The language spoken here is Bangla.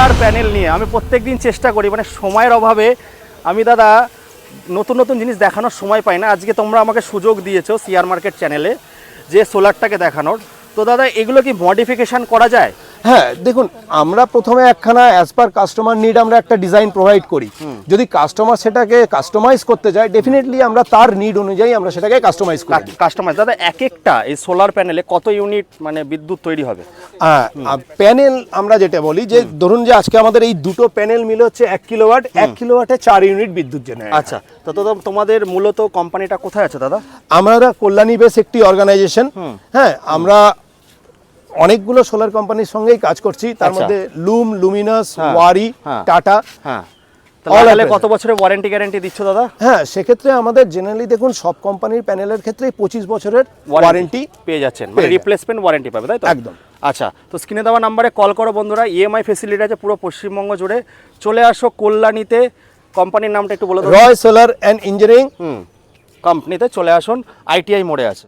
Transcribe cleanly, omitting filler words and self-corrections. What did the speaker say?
সোলার প্যানেল নিয়ে আমি প্রত্যেকদিন চেষ্টা করি, মানে সময়ের অভাবে আমি দাদা নতুন নতুন জিনিস দেখানোর সময় পাই না। আজকে তোমরা আমাকে সুযোগ দিয়েছো শেয়ার মার্কেট চ্যানেলে যে সোলারটাকে দেখানোর। তো দাদা এগুলো কি মডিফিকেশন করা যায়? হ্যাঁ দেখুন, আমরা প্রথমে একখানা অ্যাজ পার কাস্টমার নিড আমরা একটা ডিজাইন প্রোভাইড করি। যদি কাস্টমার সেটাকে কাস্টমাইজ করতে চায়, ডেফিনেটলি আমরা তার নিড অনুযায়ী আমরা সেটাকে কাস্টমাইজ করি। কাস্টমাইজ দাদা এক একটা এই সোলার প্যানেলে কত ইউনিট মানে বিদ্যুৎ তৈরি হবে? প্যানেল আমরা যেটা বলি যে ধরুন যে আজকে আমাদের এই দুটো প্যানেল মিলে হচ্ছে 1 কিলোওয়াট, 1 কিলোওয়াটে 4 ইউনিট বিদ্যুৎ জেনারেট। আচ্ছা, তো তোমাদের মূলত কোম্পানিটা কোথায় আছে দাদা? আমরা কল্যাণী বেস একটি অর্গানাইজেশন। হ্যাঁ, আমরা অনেকগুলো সোলার কোম্পানির সঙ্গেই কাজ করছি, তার মধ্যে লুম, লুমিনাস, ওয়ারি, টাটা। হ্যাঁ, তাহলে কত বছরের ওয়ারেন্টি গ্যারান্টি দিচ্ছ দাদা? হ্যাঁ, সেক্ষেত্রে আমাদের জেনারেলি দেখুন সব কোম্পানির প্যানেলের ক্ষেত্রে 25 বছরের ওয়ারেন্টি পেয়ে যাচ্ছেন, মানে রিপ্লেসমেন্ট ওয়ারেন্টি পাবে, তাই তো? একদম। আচ্ছা, তো স্ক্রিনে দেওয়া নাম্বারে কল করো বন্ধুরা, ইএমআই ফেসিলিটি আছে পুরো পশ্চিমবঙ্গ জুড়ে। চলে আসো কল্যাণীতে, কোম্পানির নামটা একটু বলে দাও। রয় সোলার অ্যান্ড ইঞ্জিনিয়ারিং কোম্পানিতে চলে আসুন, আইটিআই মোড়ে আছে।